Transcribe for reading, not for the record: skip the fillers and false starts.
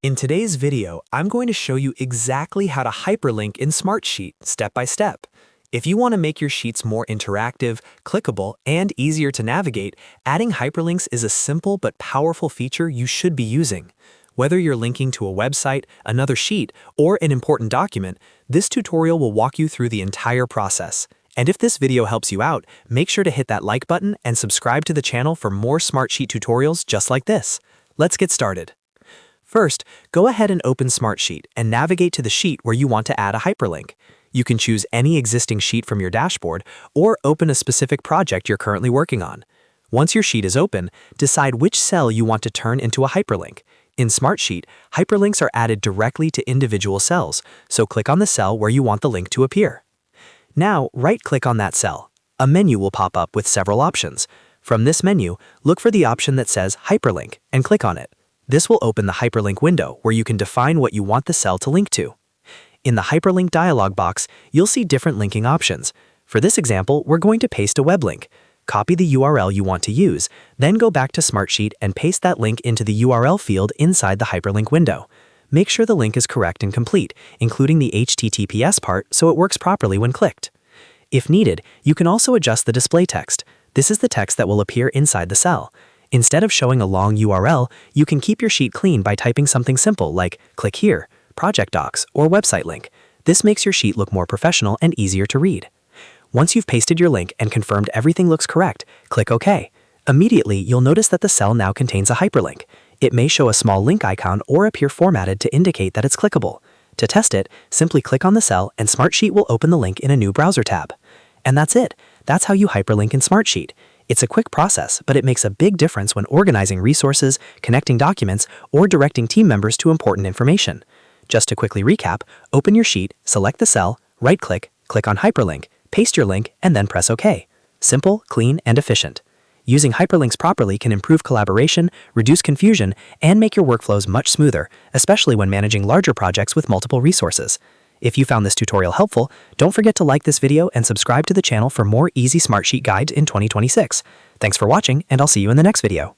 In today's video, I'm going to show you exactly how to hyperlink in Smartsheet step by step. If you want to make your sheets more interactive, clickable, and easier to navigate, adding hyperlinks is a simple but powerful feature you should be using. Whether you're linking to a website, another sheet, or an important document, this tutorial will walk you through the entire process. And if this video helps you out, make sure to hit that like button and subscribe to the channel for more Smartsheet tutorials just like this. Let's get started. First, go ahead and open Smartsheet and navigate to the sheet where you want to add a hyperlink. You can choose any existing sheet from your dashboard or open a specific project you're currently working on. Once your sheet is open, decide which cell you want to turn into a hyperlink. In Smartsheet, hyperlinks are added directly to individual cells, so click on the cell where you want the link to appear. Now, right-click on that cell. A menu will pop up with several options. From this menu, look for the option that says Hyperlink and click on it. This will open the hyperlink window where you can define what you want the cell to link to. In the hyperlink dialog box, you'll see different linking options. For this example, we're going to paste a web link. Copy the URL you want to use, then go back to Smartsheet and paste that link into the URL field inside the hyperlink window. Make sure the link is correct and complete, including the HTTPS part so it works properly when clicked. If needed, you can also adjust the display text. This is the text that will appear inside the cell. Instead of showing a long URL, you can keep your sheet clean by typing something simple like click here, project docs, or website link. This makes your sheet look more professional and easier to read. Once you've pasted your link and confirmed everything looks correct, click OK. Immediately, you'll notice that the cell now contains a hyperlink. It may show a small link icon or appear formatted to indicate that it's clickable. To test it, simply click on the cell and Smartsheet will open the link in a new browser tab. And that's it. That's how you hyperlink in Smartsheet. It's a quick process, but it makes a big difference when organizing resources, connecting documents, or directing team members to important information. Just to quickly recap, open your sheet, select the cell, right-click, click on Hyperlink, paste your link, and then press OK. Simple, clean, and efficient. Using hyperlinks properly can improve collaboration, reduce confusion, and make your workflows much smoother, especially when managing larger projects with multiple resources. If you found this tutorial helpful, don't forget to like this video and subscribe to the channel for more easy Smartsheet guides in 2026. Thanks for watching, and I'll see you in the next video.